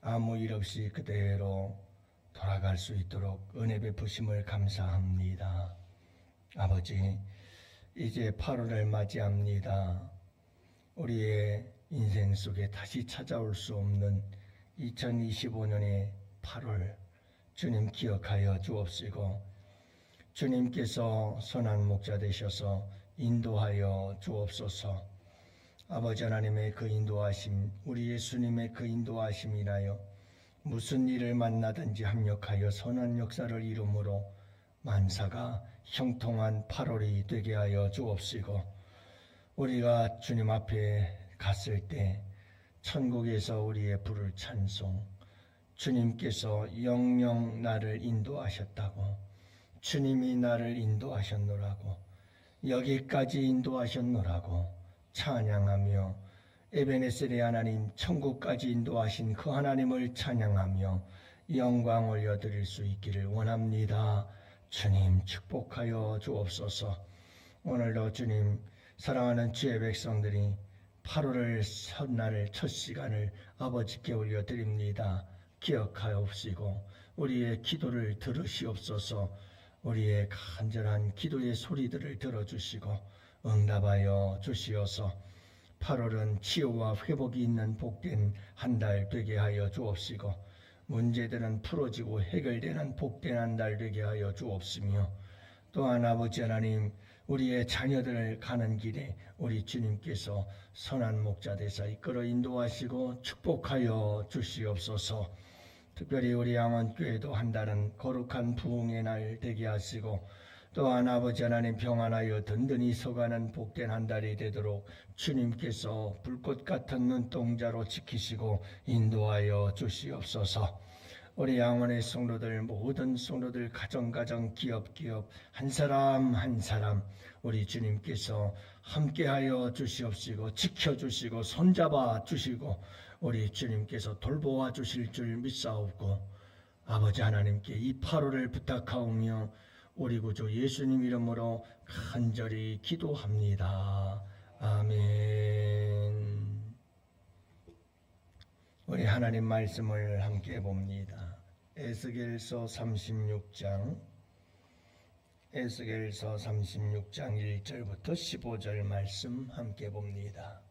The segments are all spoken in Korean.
아무 일 없이 그대로 돌아갈 수 있도록 은혜 베푸심을 감사합니다. 아버지, 이제 8월을 맞이합니다. 우리의 인생 속에 다시 찾아올 수 없는 2025년의 8월, 주님 기억하여 주옵시고 주님께서 선한 목자 되셔서 인도하여 주옵소서. 아버지 하나님의 그 인도하심, 우리 예수님의 그 인도하심이라요, 무슨 일을 만나든지 합력하여 선한 역사를 이루므로 만사가 형통한 8월이 되게 하여 주옵시고, 우리가 주님 앞에 갔을 때 천국에서 우리의 부를 찬송, 주님께서 영영 나를 인도하셨다고, 주님이 나를 인도하셨노라고, 여기까지 인도하셨노라고 찬양하며, 에베네셀의 하나님, 천국까지 인도하신 그 하나님을 찬양하며 영광 올려드릴 수 있기를 원합니다. 주님 축복하여 주옵소서. 오늘도 주님, 사랑하는 주의 백성들이 8월을 첫날 첫 시간을 아버지께 올려드립니다. 기억하옵시고 우리의 기도를 들으시옵소서. 우리의 간절한 기도의 소리들을 들어주시고 응답하여 주시어서 8월은 치유와 회복이 있는 복된 한 달 되게 하여 주옵시고, 문제들은 풀어지고 해결되는 복된 한 달 되게 하여 주옵시며, 또한 아버지 하나님, 우리의 자녀들을 가는 길에 우리 주님께서 선한 목자 되사 이끌어 인도하시고 축복하여 주시옵소서. 특별히 우리 양원교회도 한 달은 거룩한 부흥의 날 되게 하시고, 또한 아버지 하나님 평안하여 든든히 서가는 복된 한 달이 되도록 주님께서 불꽃 같은 눈동자로 지키시고 인도하여 주시옵소서. 우리 양원의 성도들, 모든 성도들, 가정 기업 한 사람 한 사람 우리 주님께서 함께하여 주시옵시고 지켜주시고 손잡아 주시고 우리 주님께서 돌보아 주실 줄 믿사옵고, 아버지 하나님께 이 8월을 부탁하오며 우리 구주 예수님 이름으로 간절히 기도합니다. 아멘. 우리 하나님 말씀을 함께 봅니다. 에스겔서 36장 1절부터 15절 말씀 함께 봅니다.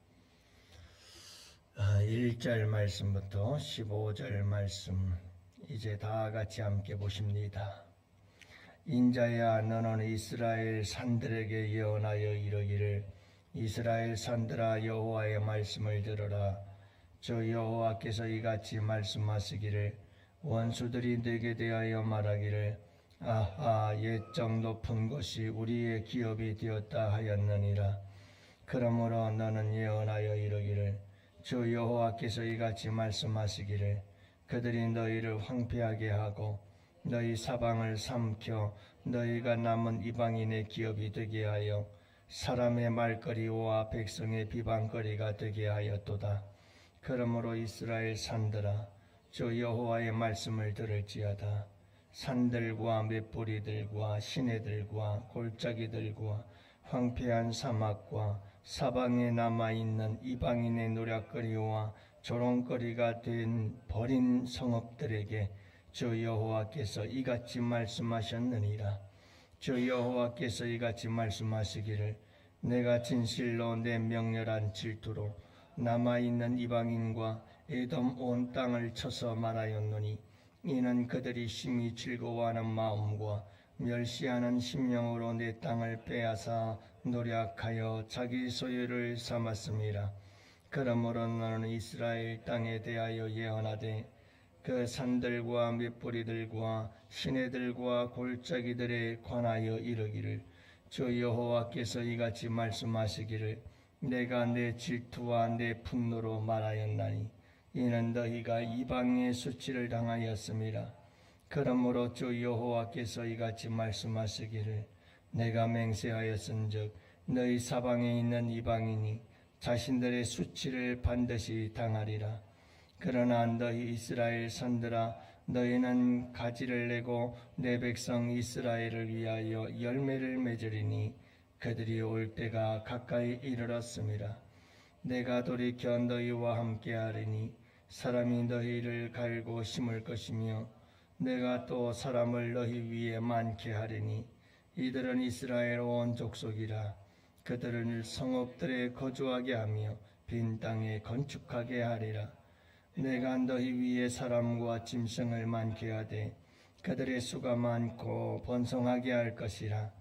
1절 말씀부터 15절 말씀 이제 다 같이 함께 보십니다. 인자야, 너는 이스라엘 산들에게 예언하여 이르기를, 이스라엘 산들아, 여호와의 말씀을 들으라. 저 여호와께서 이같이 말씀하시기를, 원수들이 내게 대하여 말하기를, 아하, 옛적 높은 곳이 우리의 기업이 되었다 하였느니라. 그러므로 너는 예언하여 이르기를, 저 여호와께서 이같이 말씀하시기를, 그들이 너희를 황폐하게 하고 너희 사방을 삼켜 너희가 남은 이방인의 기업이 되게 하여 사람의 말거리와 백성의 비방거리가 되게 하였도다. 그러므로 이스라엘 산들아, 저 여호와의 말씀을 들을지어다. 산들과 맷뿌리들과 시내들과 골짜기들과 황폐한 사막과 사방에 남아있는 이방인의 노략거리와 조롱거리가 된 버린 성읍들에게 저 여호와께서 이같이 말씀하셨느니라. 저 여호와께서 이같이 말씀하시기를, 내가 진실로 내 명렬한 질투로 남아있는 이방인과 에돔 온 땅을 쳐서 말하였노니, 이는 그들이 심히 즐거워하는 마음과 멸시하는 심령으로 내 땅을 빼앗아 노략하여 자기 소유를 삼았음이라. 그러므로 너는 이스라엘 땅에 대하여 예언하되, 그 산들과 맷뿌리들과 시내들과 골짜기들에 관하여 이르기를, 저 여호와께서 이같이 말씀하시기를, 내가 내 질투와 내 분노로 말하였나니 이는 너희가 이방의 수치를 당하였음이라. 그러므로 저 여호와께서 이같이 말씀하시기를, 내가 맹세하였은즉 너희 사방에 있는 이방인이 자신들의 수치를 반드시 당하리라. 그러나 너희 이스라엘 산들아, 너희는 가지를 내고 내 백성 이스라엘을 위하여 열매를 맺으리니 그들이 올 때가 가까이 이르렀음이라. 내가 돌이켜 너희와 함께하리니 사람이 너희를 갈고 심을 것이며 내가 또 사람을 너희 위에 많게 하리니 이들은 이스라엘 온 족속이라. 그들을 성읍들에 거주하게 하며 빈 땅에 건축하게 하리라. 내가 너희 위에 사람과 짐승을 많게 하되 그들의 수가 많고 번성하게 할 것이라.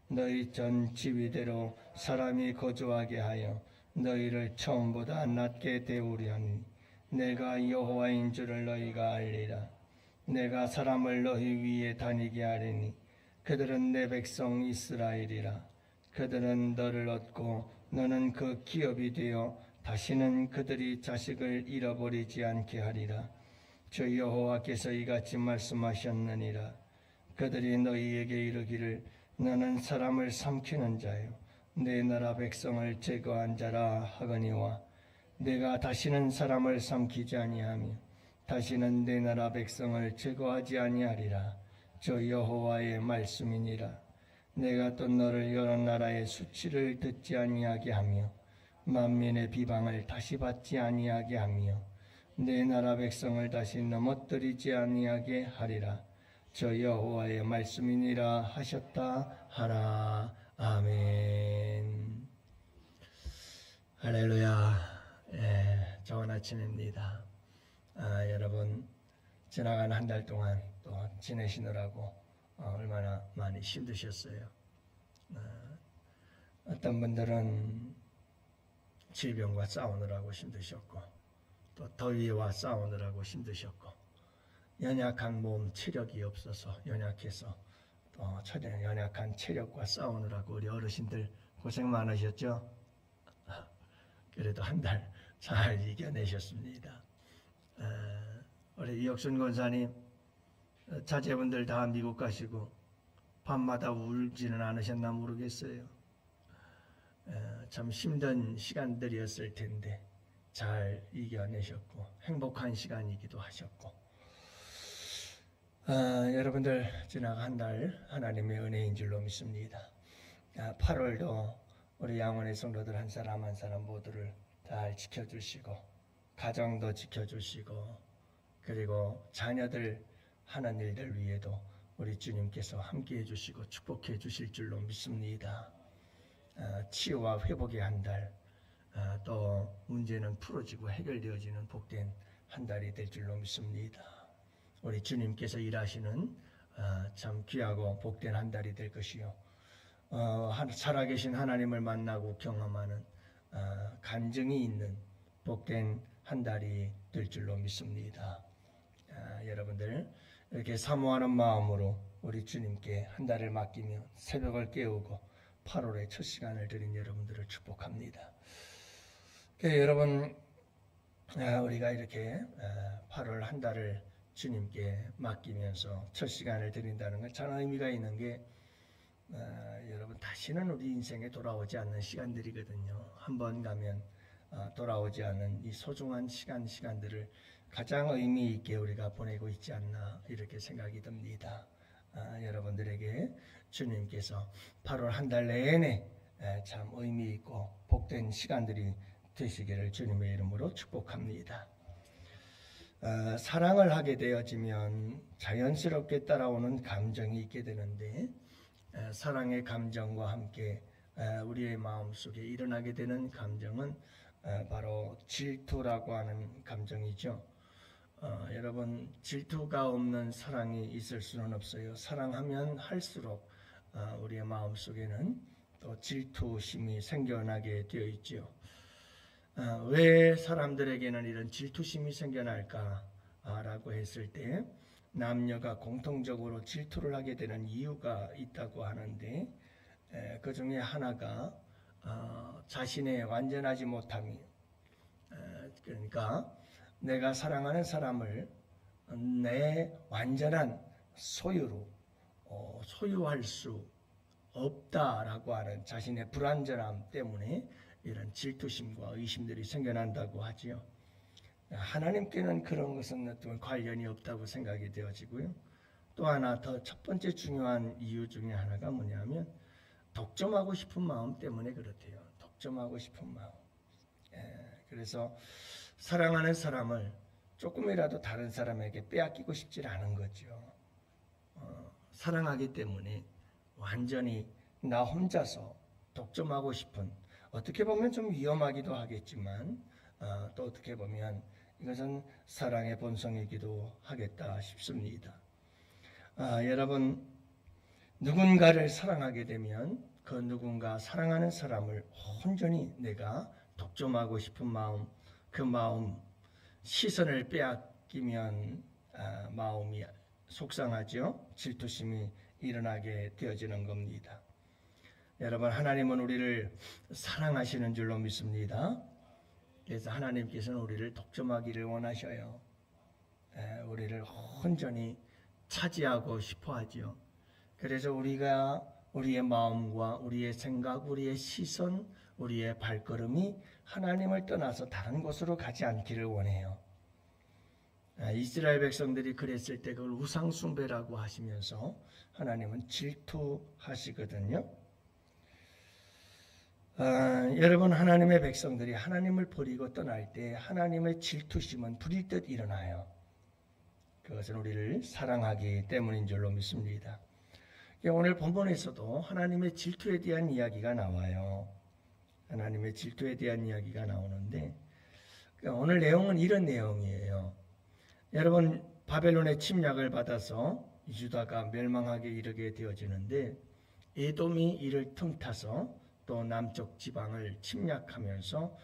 너희 전 지위대로 사람이 거주하게 하여 너희를 처음보다 낮게 대우려니 내가 여호와인 줄을 너희가 알리라. 내가 사람을 너희 위에 다니게 하리니 그들은 내 백성 이스라엘이라. 그들은 너를 얻고 너는 그 기업이 되어 다시는 그들이 자식을 잃어버리지 않게 하리라. 주 여호와께서 이같이 말씀하셨느니라. 그들이 너희에게 이르기를 너는 사람을 삼키는 자요 내 나라 백성을 제거한 자라 하거니와 내가 다시는 사람을 삼키지 아니하며 다시는 내 나라 백성을 제거하지 아니하리라. 주 여호와의 말씀이니라. 내가 또 너를 여러 나라의 수치를 듣지 아니하게 하며 만민의 비방을 다시 받지 아니하게 하며 내 나라 백성을 다시 넘어뜨리지 아니하게 하리라. 저 여호와의 말씀이니라 하셨다 하라. 아멘. 할렐루야. 좋은 아침입니다. 여러분 지나간 한 달 동안 또 지내시느라고 얼마나 많이 힘드셨어요. 어떤 분들은 질병과 싸우느라고 힘드셨고 또 더위와 싸우느라고 힘드셨고 연약한 몸 체력이 없어서 연약해서 또 연약한 체력과 싸우느라고 우리 어르신들 고생 많으셨죠? 그래도 한 달 잘 이겨내셨습니다. 우리 이혁순 권사님 자제분들 다 미국 가시고 밤마다 울지는 않으셨나 모르겠어요. 참 힘든 시간들이었을 텐데 잘 이겨내셨고 행복한 시간이기도 하셨고 여러분들 지난 한 달 하나님의 은혜인 줄로 믿습니다. 8월도 우리 양원의 성도들 한 사람 한 사람 모두를 잘 지켜주시고 가정도 지켜주시고 그리고 자녀들 하는 일들 위에도 우리 주님께서 함께해 주시고 축복해 주실 줄로 믿습니다. 치유와 회복의 한 달, 또 문제는 풀어지고 해결되어지는 복된 한 달이 될 줄로 믿습니다. 우리 주님께서 일하시는 참 귀하고 복된 한 달이 될 것이요. 살아계신 하나님을 만나고 경험하는 간증이 있는 복된 한 달이 될 줄로 믿습니다. 여러분들 이렇게 사모하는 마음으로 우리 주님께 한 달을 맡기며 새벽을 깨우고 8월의 첫 시간을 드린 여러분들을 축복합니다. 여러분 우리가 이렇게 8월 한 달을 주님께 맡기면서 첫 시간을 드린다는 건 참 의미가 있는 게 여러분 다시는 우리 인생에 돌아오지 않는 시간들이거든요. 한번 가면 돌아오지 않는 이 소중한 시간들을 가장 의미 있게 우리가 보내고 있지 않나 이렇게 생각이 듭니다. 여러분들에게 주님께서 8월 한 달 내내 참 의미 있고 복된 시간들이 되시기를 주님의 이름으로 축복합니다. 사랑을 하게 되어지면 자연스럽게 따라오는 감정이 있게 되는데 사랑의 감정과 함께 우리의 마음속에 일어나게 되는 감정은 바로 질투라고 하는 감정이죠. 여러분 질투가 없는 사랑이 있을 수는 없어요. 사랑하면 할수록 우리의 마음속에는 또 질투심이 생겨나게 되어 있죠. 왜 사람들에게는 이런 질투심이 생겨날까라고 했을 때 남녀가 공통적으로 질투를 하게 되는 이유가 있다고 하는데 그 중에 하나가 자신의 완전하지 못함이 그러니까 내가 사랑하는 사람을 내 완전한 소유로 소유할 수 없다라고 하는 자신의 불완전함 때문에 이런 질투심과 의심들이 생겨난다고 하지요. 하나님께는 그런 것은 관련이 없다고 생각이 되어지고요. 또 하나 더 첫 번째 중요한 이유 중에 하나가 뭐냐면 독점하고 싶은 마음 때문에 그렇대요. 독점하고 싶은 마음. 그래서 사랑하는 사람을 조금이라도 다른 사람에게 빼앗기고 싶지 않은 거죠. 사랑하기 때문에 완전히 나 혼자서 독점하고 싶은, 어떻게 보면 좀 위험하기도 하겠지만 또 어떻게 보면 이것은 사랑의 본성이기도 하겠다 싶습니다. 여러분, 누군가를 사랑하게 되면 그 누군가 사랑하는 사람을 온전히 내가 독점하고 싶은 마음, 그 마음, 시선을 빼앗기면 마음이 속상하죠. 질투심이 일어나게 되어지는 겁니다. 여러분, 하나님은 우리를 사랑하시는 줄로 믿습니다. 그래서 하나님께서는 우리를 독점하기를 원하셔요. 우리를 온전히 차지하고 싶어 하죠. 그래서 우리가 우리의 마음과 우리의 생각, 우리의 시선, 우리의 발걸음이 하나님을 떠나서 다른 곳으로 가지 않기를 원해요. 이스라엘 백성들이 그랬을 때 그걸 우상숭배라고 하시면서 하나님은 질투하시거든요. 여러분, 하나님의 백성들이 하나님을 버리고 떠날 때 하나님의 질투심은 불일 듯 일어나요. 그것은 우리를 사랑하기 때문인 줄로 믿습니다. 오늘 본문에서도 하나님의 질투에 대한 이야기가 나와요. 하나님의 질투에 대한 이야기가 나오는데 오늘 내용은 이런 내용이에요. 여러분, 바벨론의 침략을 받아서 유다가 멸망하게 이르게 되어지는데 에돔이 이를 틈타서 또 남쪽 지방을 침략하면서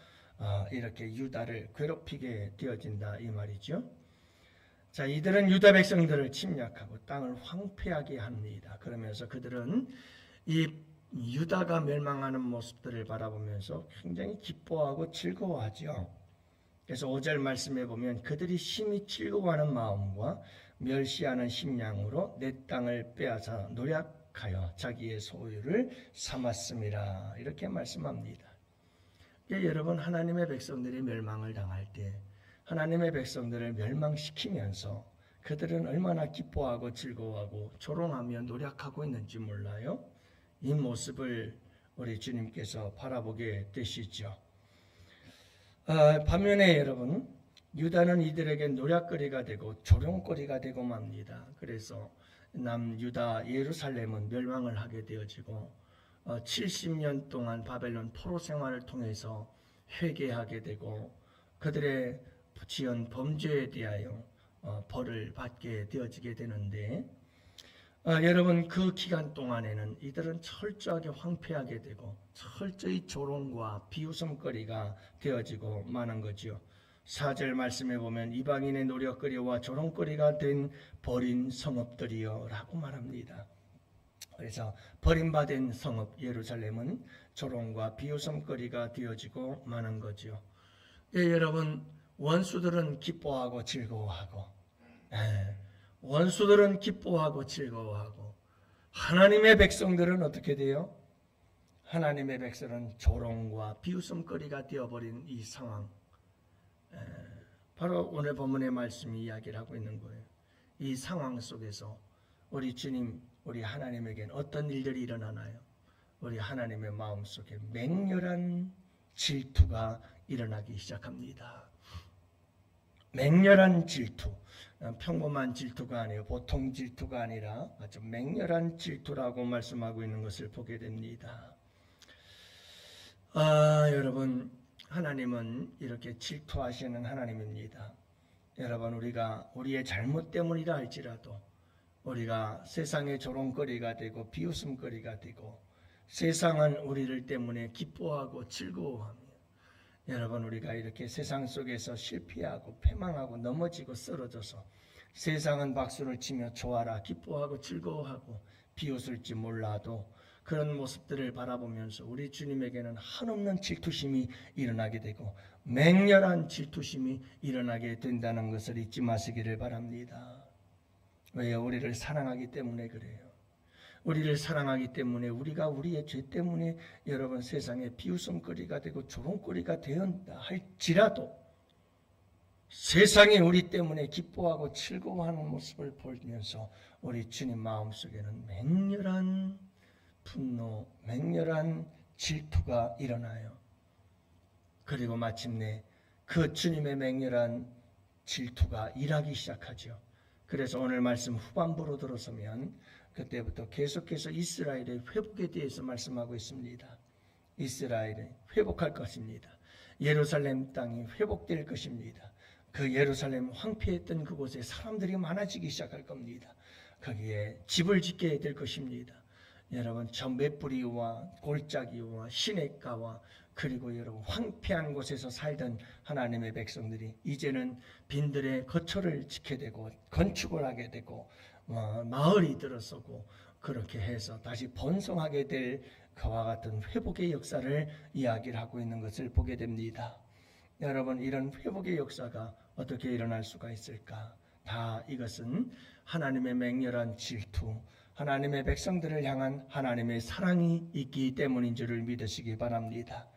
이렇게 유다를 괴롭히게 되어진다 이 말이죠. 자, 이들은 유다 백성들을 침략하고 땅을 황폐하게 합니다. 그러면서 그들은 이 유다가 멸망하는 모습들을 바라보면서 굉장히 기뻐하고 즐거워하죠. 그래서 5절 말씀에 보면 그들이 심히 즐거워하는 마음과 멸시하는 심령으로 내 땅을 빼앗아 노략하여 자기의 소유를 삼았음이라 이렇게 말씀합니다. 여러분, 하나님의 백성들이 멸망을 당할 때 하나님의 백성들을 멸망시키면서 그들은 얼마나 기뻐하고 즐거워하고 조롱하며 노력하고 있는지 몰라요. 이 모습을 우리 주님께서 바라보게 되시죠. 반면에 여러분, 유다는 이들에게 노략거리가 되고 조롱거리가 되고 맙니다. 그래서 남유다 예루살렘은 멸망을 하게 되어지고 70년 동안 바벨론 포로 생활을 통해서 회개하게 되고 그들의 지은 범죄에 대하여 벌을 받게 되어지게 되는데 여러분, 그 기간 동안에는 이들은 철저하게 황폐하게 되고 철저히 조롱과 비웃음거리가 되어지고 마는 거지요. 4절 말씀에 보면 이방인의 노력거리와 조롱거리가 된 버린 성읍들이여 라고 말합니다. 그래서 버림받은 성읍 예루살렘은 조롱과 비웃음거리가 되어지고 마는 거지요. 여러분, 원수들은 기뻐하고 즐거워하고 원수들은 기뻐하고 즐거워하고 하나님의 백성들은 어떻게 돼요? 하나님의 백성은 조롱과 비웃음거리가 되어버린 이 상황, 바로 오늘 본문의 말씀이 이야기를 하고 있는 거예요. 이 상황 속에서 우리 주님, 우리 하나님에게는 어떤 일들이 일어나나요? 우리 하나님의 마음속에 맹렬한 질투가 일어나기 시작합니다. 맹렬한 질투, 평범한 질투가 아니에요. 보통 질투가 아니라 아주 맹렬한 질투라고 말씀하고 있는 것을 보게 됩니다. 여러분, 하나님은 이렇게 질투하시는 하나님입니다. 여러분, 우리가 우리의 잘못 때문이라 할지라도 우리가 세상의 조롱거리가 되고 비웃음거리가 되고 세상은 우리를 때문에 기뻐하고 즐거워하며 여러분, 우리가 이렇게 세상 속에서 실패하고 패망하고 넘어지고 쓰러져서 세상은 박수를 치며 좋아라 기뻐하고 즐거워하고 비웃을지 몰라도 그런 모습들을 바라보면서 우리 주님에게는 한없는 질투심이 일어나게 되고 맹렬한 질투심이 일어나게 된다는 것을 잊지 마시기를 바랍니다. 왜요? 우리를 사랑하기 때문에 그래요. 우리를 사랑하기 때문에 우리가 우리의 죄 때문에 여러분 세상에 비웃음거리가 되고 조롱거리가 되었다 할지라도 세상이 우리 때문에 기뻐하고 즐거워하는 모습을 보면서 우리 주님 마음속에는 맹렬한 분노, 맹렬한 질투가 일어나요. 그리고 마침내 그 주님의 맹렬한 질투가 일하기 시작하죠. 그래서 오늘 말씀 후반부로 들어서면 그때부터 계속해서 이스라엘의 회복에 대해서 말씀하고 있습니다. 이스라엘이 회복할 것입니다. 예루살렘 땅이 회복될 것입니다. 그 예루살렘 황폐했던 그곳에 사람들이 많아지기 시작할 겁니다. 거기에 집을 짓게 될 것입니다. 여러분, 저 맷뿌리와 골짜기와 시냇가와 그리고 여러분 황폐한 곳에서 살던 하나님의 백성들이 이제는 빈들의 거처를 짓게 되고 건축을 하게 되고 마을이 들어서고 그렇게 해서 다시 번성하게 될 그와 같은 회복의 역사를 이야기를 하고 있는 것을 보게 됩니다. 여러분, 이런 회복의 역사가 어떻게 일어날 수가 있을까? 다 이것은 하나님의 맹렬한 질투, 하나님의 백성들을 향한 하나님의 사랑이 있기 때문인 줄을 믿으시기 바랍니다.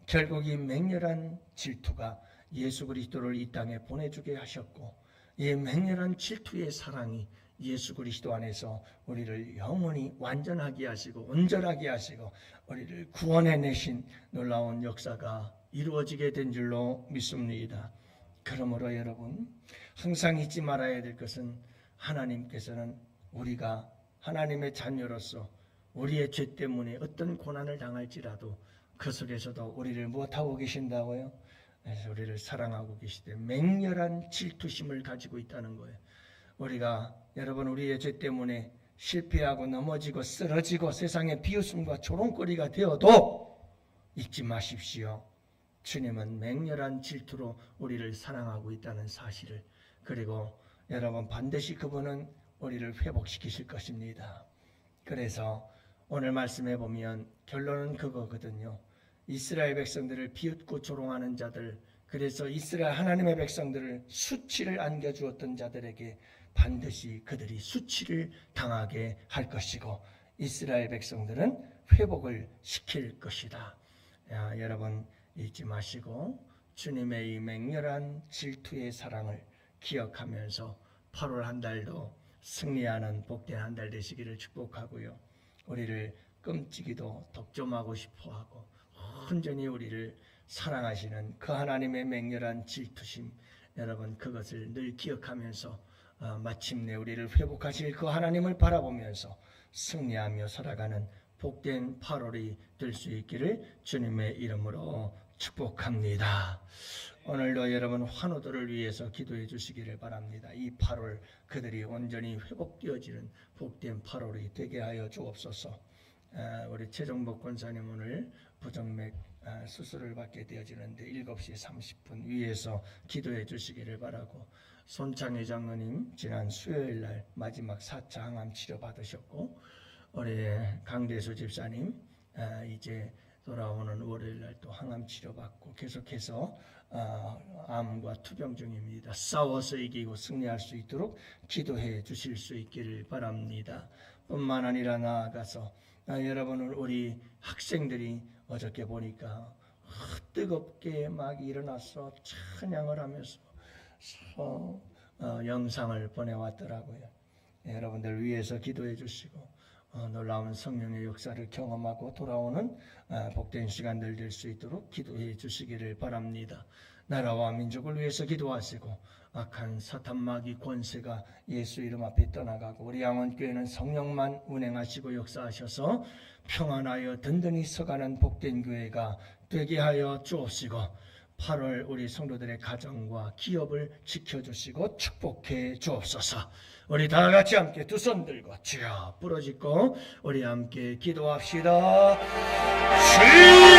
결국 이 맹렬한 질투가 예수 그리스도를 이 땅에 보내주게 하셨고, 이 맹렬한 질투의 사랑이 예수 그리스도 안에서 우리를 영원히 완전하게 하시고 온전하게 하시고 우리를 구원해내신 놀라운 역사가 이루어지게 된 줄로 믿습니다. 그러므로 여러분, 항상 잊지 말아야 될 것은 하나님께서는 우리가 하나님의 자녀로서 우리의 죄 때문에 어떤 고난을 당할지라도 그 속에서도 우리를 무엇하고 계신다고요? 우리를 사랑하고 계시되 맹렬한 질투심을 가지고 있다는 거예요. 우리가 여러분 우리의 죄 때문에 실패하고 넘어지고 쓰러지고 세상의 비웃음과 조롱거리가 되어도 잊지 마십시오. 주님은 맹렬한 질투로 우리를 사랑하고 있다는 사실을, 그리고 여러분 반드시 그분은 우리를 회복시키실 것입니다. 그래서 오늘 말씀해 보면 결론은 그거거든요. 이스라엘 백성들을 비웃고 조롱하는 자들, 그래서 이스라엘 하나님의 백성들을 수치를 안겨주었던 자들에게 반드시 그들이 수치를 당하게 할 것이고 이스라엘 백성들은 회복을 시킬 것이다. 여러분 잊지 마시고 주님의 이 맹렬한 질투의 사랑을 기억하면서 8월 한 달도 승리하는 복된 한 달 되시기를 축복하고요. 우리를 끔찍이도 독점하고 싶어하고 온전히 우리를 사랑하시는 그 하나님의 맹렬한 질투심, 여러분 그것을 늘 기억하면서 마침내 우리를 회복하실 그 하나님을 바라보면서 승리하며 살아가는 복된 8월이 될 수 있기를 주님의 이름으로 축복합니다. 오늘도 여러분 환우들을 위해서 기도해 주시기를 바랍니다. 이 8월 그들이 온전히 회복되어지는 복된 8월이 되게 하여 주옵소서. 우리 최정복 권사님 오늘 부정맥 수술을 받게 되어지는데 7시 30분 위에서 기도해 주시기를 바라고, 손창희 장로님 지난 수요일 날 마지막 4차 항암 치료 받으셨고, 우리 강대수 집사님 이제 돌아오는 월요일 날 또 항암 치료 받고 계속해서 암과 투병 중입니다. 싸워서 이기고 승리할 수 있도록 기도해 주실 수 있기를 바랍니다. 뿐만 아니라 나아가서 여러분 우리 학생들이 어저께 보니까 뜨겁게 막 일어나서 찬양을 하면서 영상을 보내왔더라고요. 여러분들 위해서 기도해 주시고 놀라운 성령의 역사를 경험하고 돌아오는 복된 시간들 될 수 있도록 기도해 주시기를 바랍니다. 나라와 민족을 위해서 기도하시고 악한 사탄 마귀 권세가 예수 이름 앞에 떠나가고 우리 양원교회는 성령만 운행하시고 역사하셔서 평안하여 든든히 서가는 복된 교회가 되게 하여 주옵시고 8월 우리 성도들의 가정과 기업을 지켜주시고 축복해 주옵소서. 우리 다 같이 함께 두 손 들고 주여 부르짖고 우리 함께 기도합시다. 주여